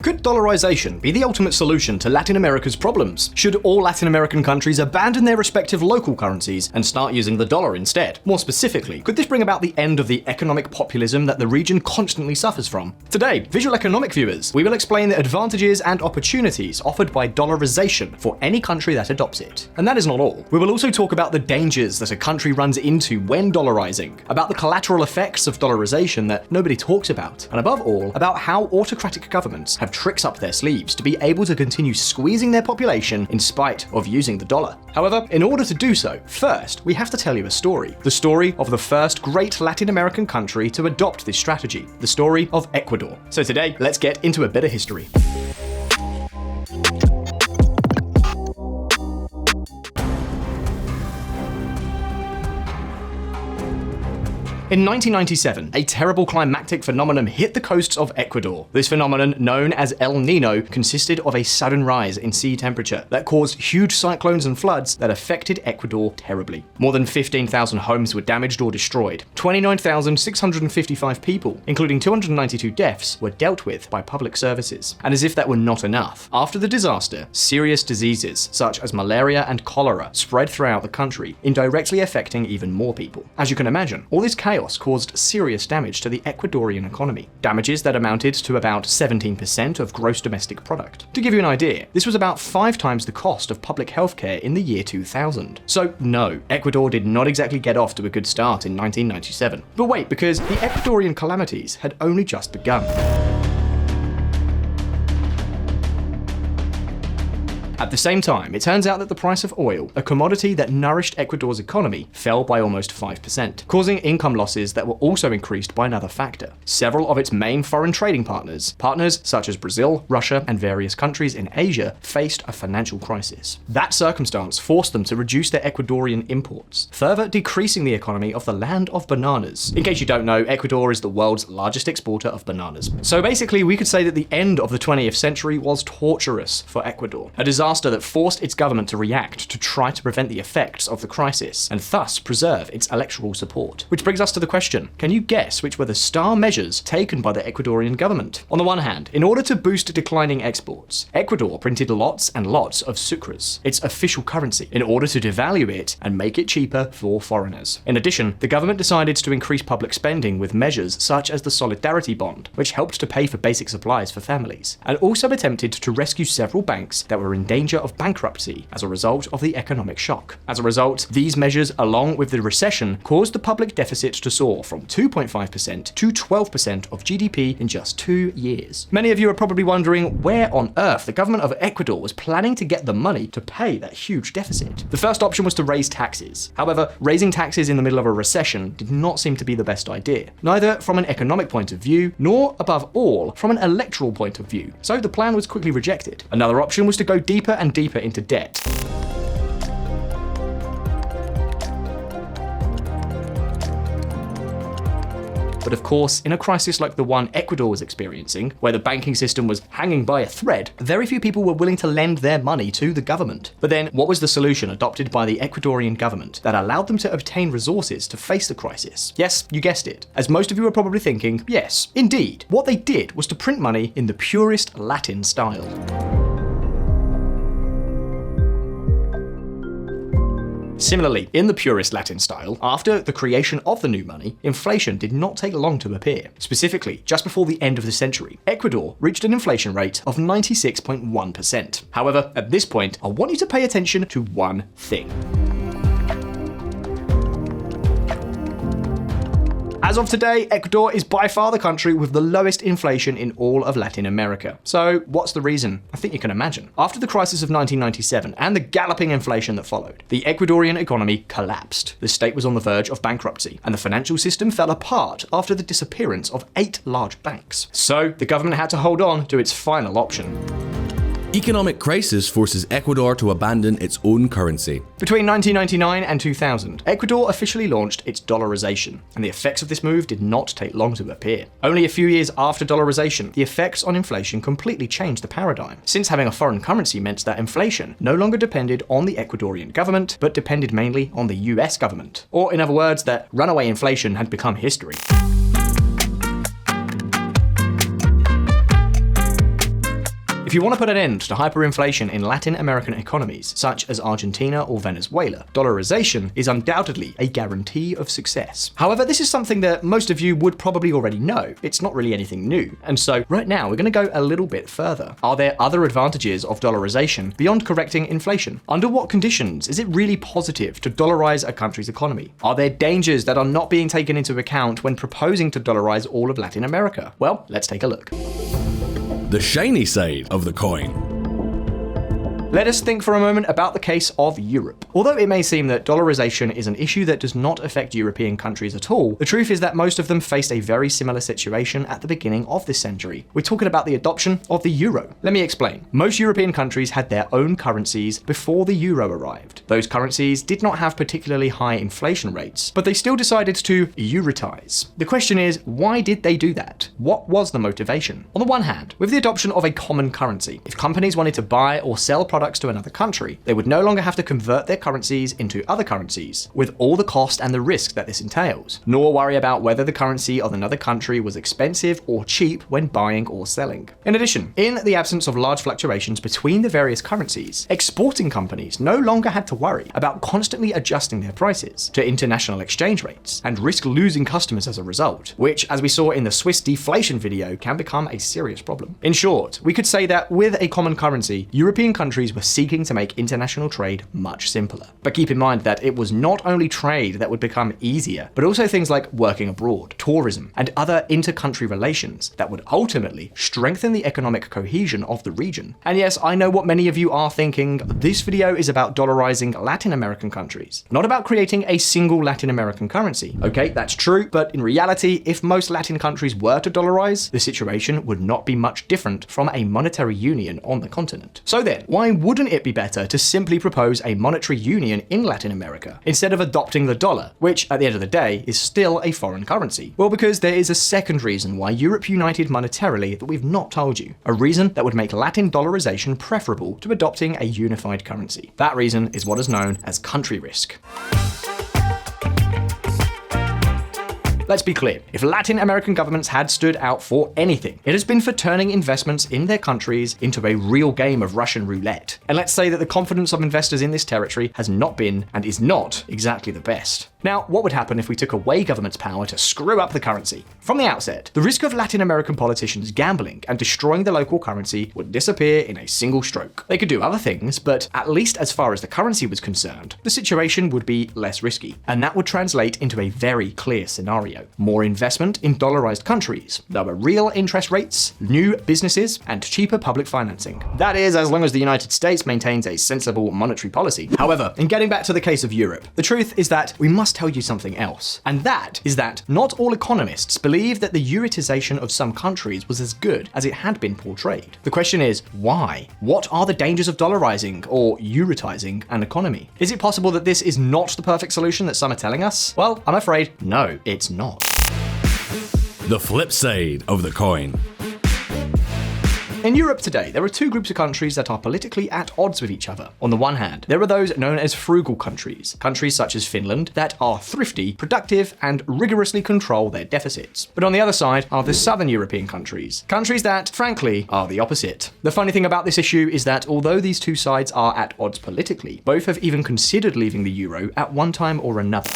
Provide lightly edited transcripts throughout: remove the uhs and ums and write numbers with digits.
Could dollarization be the ultimate solution to Latin America's problems? Should all Latin American countries abandon their respective local currencies and start using the dollar instead? More specifically, could this bring about the end of the economic populism that the region constantly suffers from? Today, Visualeconomik viewers, we will explain the advantages and opportunities offered by dollarization for any country that adopts it. And that is not all. We will also talk about the dangers that a country runs into when dollarizing, about the collateral effects of dollarization that nobody talks about, and above all, about how autocratic governments have tricks up their sleeves to be able to continue squeezing their population in spite of using the dollar. However, in order to do so, first we have to tell you a story. The story of the first great Latin American country to adopt this strategy, the story of Ecuador. So today, let's get into a bit of history. In 1997, a terrible climatic phenomenon hit the coasts of Ecuador. This phenomenon, known as El Niño, consisted of a sudden rise in sea temperature that caused huge cyclones and floods that affected Ecuador terribly. More than 15,000 homes were damaged or destroyed. 29,655 people, including 292 deaths, were dealt with by public services. And as if that were not enough, after the disaster, serious diseases such as malaria and cholera spread throughout the country, indirectly affecting even more people. As you can imagine, all this chaos caused serious damage to the Ecuadorian economy, damages that amounted to about 17% of gross domestic product. To give you an idea, this was about 5 times the cost of public healthcare in the year 2000. So no, Ecuador did not exactly get off to a good start in 1997. But wait, because the Ecuadorian calamities had only just begun. At the same time, it turns out that the price of oil, a commodity that nourished Ecuador's economy, fell by almost 5%, causing income losses that were also increased by another factor. Several of its main foreign trading partners such as Brazil, Russia, and various countries in Asia, faced a financial crisis. That circumstance forced them to reduce their Ecuadorian imports, further decreasing the economy of the land of bananas. In case you don't know, Ecuador is the world's largest exporter of bananas. So basically, we could say that the end of the 20th century was torturous for Ecuador, a disaster that forced its government to react to try to prevent the effects of the crisis and thus preserve its electoral support. Which brings us to the question, can you guess which were the star measures taken by the Ecuadorian government? On the one hand, in order to boost declining exports, Ecuador printed lots and lots of sucres, its official currency, in order to devalue it and make it cheaper for foreigners. In addition, the government decided to increase public spending with measures such as the Solidarity Bond, which helped to pay for basic supplies for families, and also attempted to rescue several banks that were in danger of bankruptcy as a result of the economic shock. As a result, these measures, along with the recession, caused the public deficit to soar from 2.5% to 12% of GDP in just 2 years. Many of you are probably wondering where on earth the government of Ecuador was planning to get the money to pay that huge deficit. The first option was to raise taxes. However, raising taxes in the middle of a recession did not seem to be the best idea, neither from an economic point of view, nor, above all, from an electoral point of view. So the plan was quickly rejected. Another option was to go deeper and deeper into debt. But of course, in a crisis like the one Ecuador was experiencing, where the banking system was hanging by a thread, very few people were willing to lend their money to the government. But then, what was the solution adopted by the Ecuadorian government that allowed them to obtain resources to face the crisis? Yes, you guessed it. As most of you are probably thinking, yes, indeed. What they did was to print money in the purest Latin style. Similarly, in the purest Latin style, after the creation of the new money, inflation did not take long to appear. Specifically, just before the end of the century, Ecuador reached an inflation rate of 96.1%. However, at this point, I want you to pay attention to one thing. As of today, Ecuador is by far the country with the lowest inflation in all of Latin America. So what's the reason? I think you can imagine. After the crisis of 1997 and the galloping inflation that followed, the Ecuadorian economy collapsed. The state was on the verge of bankruptcy, and the financial system fell apart after the disappearance of 8 large banks. So the government had to hold on to its final option. Economic crisis forces Ecuador to abandon its own currency. Between 1999 and 2000, Ecuador officially launched its dollarization, and the effects of this move did not take long to appear. Only a few years after dollarization, the effects on inflation completely changed the paradigm, since having a foreign currency meant that inflation no longer depended on the Ecuadorian government, but depended mainly on the US government. Or in other words, that runaway inflation had become history. If you want to put an end to hyperinflation in Latin American economies, such as Argentina or Venezuela, dollarization is undoubtedly a guarantee of success. However, this is something that most of you would probably already know. It's not really anything new. And so right now, we're going to go a little bit further. Are there other advantages of dollarization beyond correcting inflation? Under what conditions is it really positive to dollarize a country's economy? Are there dangers that are not being taken into account when proposing to dollarize all of Latin America? Well, let's take a look. The shiny side of the coin. Let us think for a moment about the case of Europe. Although it may seem that dollarization is an issue that does not affect European countries at all, the truth is that most of them faced a very similar situation at the beginning of this century. We're talking about the adoption of the euro. Let me explain. Most European countries had their own currencies before the euro arrived. Those currencies did not have particularly high inflation rates, but they still decided to eurotize. The question is, why did they do that? What was the motivation? On the one hand, with the adoption of a common currency, if companies wanted to buy or sell products to another country, they would no longer have to convert their currencies into other currencies, with all the cost and the risk that this entails, nor worry about whether the currency of another country was expensive or cheap when buying or selling. In addition, in the absence of large fluctuations between the various currencies, exporting companies no longer had to worry about constantly adjusting their prices to international exchange rates and risk losing customers as a result, which, as we saw in the Swiss deflation video, can become a serious problem. In short, we could say that with a common currency, European countries were seeking to make international trade much simpler. But keep in mind that it was not only trade that would become easier, but also things like working abroad, tourism, and other inter-country relations that would ultimately strengthen the economic cohesion of the region. And yes, I know what many of you are thinking. This video is about dollarizing Latin American countries, not about creating a single Latin American currency. Okay, that's true, but in reality, if most Latin countries were to dollarize, the situation would not be much different from a monetary union on the continent. So then, why wouldn't it be better to simply propose a monetary union in Latin America instead of adopting the dollar, which at the end of the day is still a foreign currency? Well, because there is a second reason why Europe united monetarily that we've not told you, a reason that would make Latin dollarization preferable to adopting a unified currency. That reason is what is known as country risk. Let's be clear, if Latin American governments had stood out for anything, it has been for turning investments in their countries into a real game of Russian roulette. And let's say that the confidence of investors in this territory has not been and is not exactly the best. Now, what would happen if we took away government's power to screw up the currency? From the outset, the risk of Latin American politicians gambling and destroying the local currency would disappear in a single stroke. They could do other things, but at least as far as the currency was concerned, the situation would be less risky. And that would translate into a very clear scenario. More investment in dollarized countries, lower real interest rates, new businesses, and cheaper public financing. That is, as long as the United States maintains a sensible monetary policy. However, in getting back to the case of Europe, the truth is that we must tell you something else. And that is that not all economists believe that the euritization of some countries was as good as it had been portrayed. The question is, why? What are the dangers of dollarizing or euritizing an economy? Is it possible that this is not the perfect solution that some are telling us? Well, I'm afraid no, it's not. The flip side of the coin. In Europe today, there are two groups of countries that are politically at odds with each other. On the one hand, there are those known as frugal countries, countries such as Finland that are thrifty, productive, and rigorously control their deficits. But on the other side are the southern European countries, countries that, frankly, are the opposite. The funny thing about this issue is that although these two sides are at odds politically, both have even considered leaving the euro at one time or another.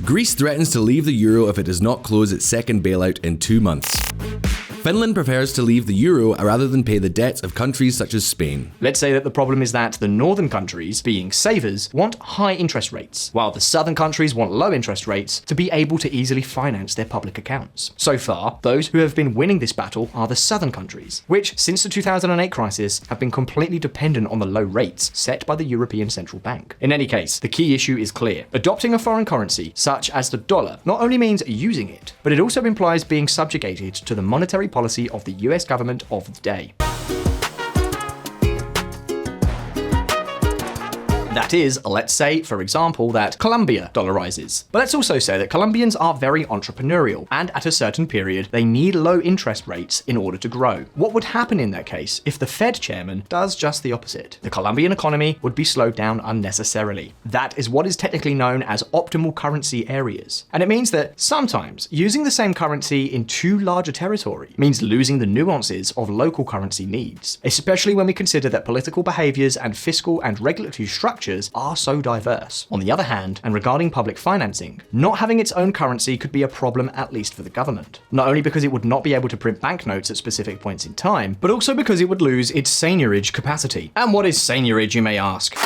Greece threatens to leave the euro if it does not close its second bailout in 2 months. Finland prefers to leave the euro rather than pay the debts of countries such as Spain. Let's say that the problem is that the northern countries, being savers, want high interest rates, while the southern countries want low interest rates to be able to easily finance their public accounts. So far, those who have been winning this battle are the southern countries, which since the 2008 crisis have been completely dependent on the low rates set by the European Central Bank. In any case, the key issue is clear. Adopting a foreign currency, such as the dollar, not only means using it, but it also implies being subjugated to the monetary policy of the US government of the day. That is, let's say, for example, that Colombia dollarizes. But let's also say that Colombians are very entrepreneurial, and at a certain period, they need low interest rates in order to grow. What would happen in that case if the Fed chairman does just the opposite? The Colombian economy would be slowed down unnecessarily. That is what is technically known as optimal currency areas. And it means that sometimes using the same currency in too large a territory means losing the nuances of local currency needs, especially when we consider that political behaviors and fiscal and regulatory structures are so diverse. On the other hand, and regarding public financing, not having its own currency could be a problem, at least for the government. Not only because it would not be able to print banknotes at specific points in time, but also because it would lose its seigniorage capacity. And what is seigniorage, you may ask?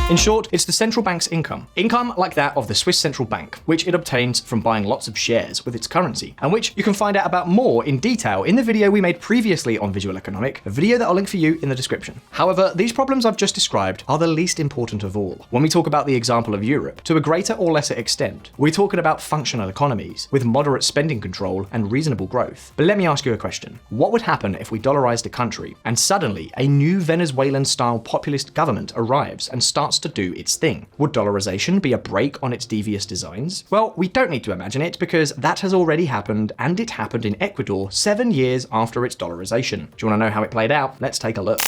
In short, it's the central bank's income. Income like that of the Swiss central bank, which it obtains from buying lots of shares with its currency, and which you can find out about more in detail in the video we made previously on Visualeconomik, a video that I'll link for you in the description. However, these problems I've just described are the least important of all. When we talk about the example of Europe, to a greater or lesser extent, we're talking about functional economies with moderate spending control and reasonable growth. But let me ask you a question. What would happen if we dollarized a country and suddenly a new Venezuelan-style populist government arrives and starts to do its thing? Would dollarization be a break on its devious designs? Well, we don't need to imagine it because that has already happened, and it happened in Ecuador 7 years after its dollarization. Do you want to know how it played out? Let's take a look.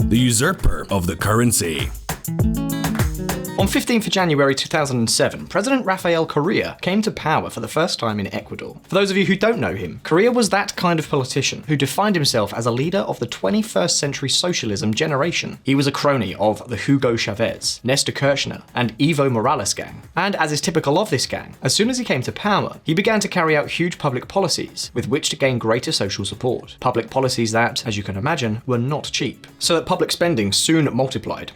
The usurper of the currency. On 15th of January 2007, President Rafael Correa came to power for the first time in Ecuador. For those of you who don't know him, Correa was that kind of politician who defined himself as a leader of the 21st century socialism generation. He was a crony of the Hugo Chavez, Nestor Kirchner, and Evo Morales gang. And as is typical of this gang, as soon as he came to power, he began to carry out huge public policies with which to gain greater social support. Public policies that, as you can imagine, were not cheap. So that public spending soon multiplied.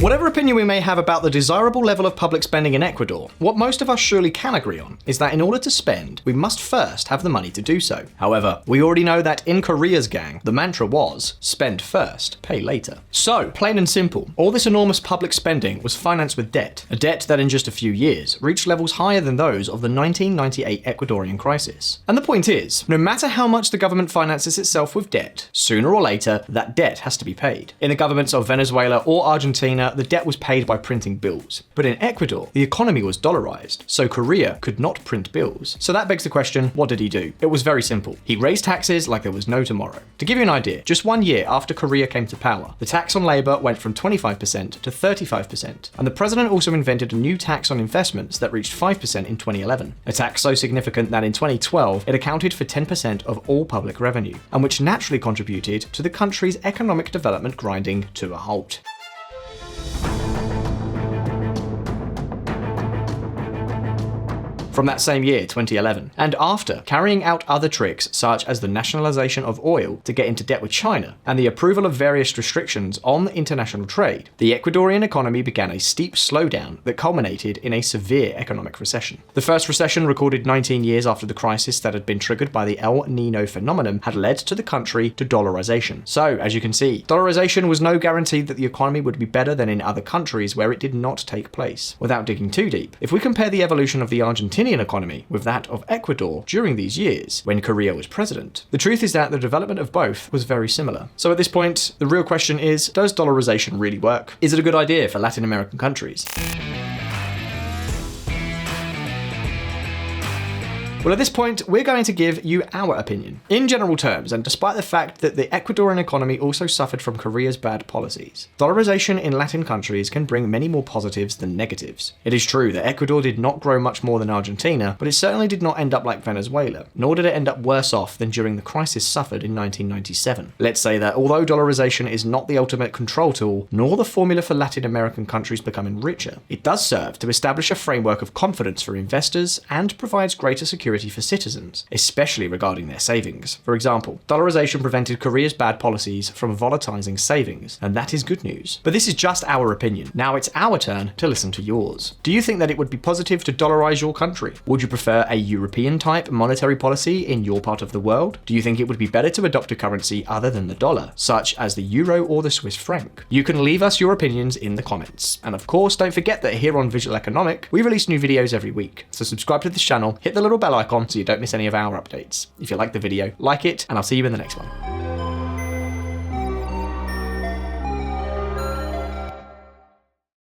Whatever opinion we may have about the desirable level of public spending in Ecuador, what most of us surely can agree on is that in order to spend, we must first have the money to do so. However, we already know that in Correa's gang, the mantra was, spend first, pay later. So, plain and simple, all this enormous public spending was financed with debt, a debt that in just a few years reached levels higher than those of the 1998 Ecuadorian crisis. And the point is, no matter how much the government finances itself with debt, sooner or later, that debt has to be paid. In the governments of Venezuela or Argentina, the debt was paid by printing bills. But in Ecuador, the economy was dollarized, so Correa could not print bills. So that begs the question, what did he do? It was very simple. He raised taxes like there was no tomorrow. To give you an idea, just 1 year after Correa came to power, the tax on labor went from 25% to 35%, and the president also invented a new tax on investments that reached 5% in 2011. A tax so significant that in 2012, it accounted for 10% of all public revenue, and which naturally contributed to the country's economic development grinding to a halt. From that same year, 2011, and after carrying out other tricks such as the nationalization of oil to get into debt with China and the approval of various restrictions on international trade, the Ecuadorian economy began a steep slowdown that culminated in a severe economic recession. The first recession, recorded 19 years after the crisis that had been triggered by the El Nino phenomenon, had led to the country to dollarization. So, as you can see, dollarization was no guarantee that the economy would be better than in other countries where it did not take place. Without digging too deep, if we compare the evolution of the Argentinian economy with that of Ecuador during these years when Correa was president, the truth is that the development of both was very similar. So at this point, the real question is, does dollarization really work? Is it a good idea for Latin American countries? Well, at this point, we're going to give you our opinion. In general terms, and despite the fact that the Ecuadorian economy also suffered from Correa's bad policies, dollarization in Latin countries can bring many more positives than negatives. It is true that Ecuador did not grow much more than Argentina, but it certainly did not end up like Venezuela, nor did it end up worse off than during the crisis suffered in 1997. Let's say that although dollarization is not the ultimate control tool, nor the formula for Latin American countries becoming richer, it does serve to establish a framework of confidence for investors and provides greater security for citizens, especially regarding their savings. For example, dollarization prevented Correa's bad policies from volatilizing savings, and that is good news. But this is just our opinion. Now it's our turn to listen to yours. Do you think that it would be positive to dollarize your country? Would you prefer a European-type monetary policy in your part of the world? Do you think it would be better to adopt a currency other than the dollar, such as the euro or the Swiss franc? You can leave us your opinions in the comments. And of course, don't forget that here on Visualeconomik, we release new videos every week. So subscribe to this channel, hit the little bell icon, work on so you don't miss any of our updates. If you like the video, like it, and I'll see you in the next one.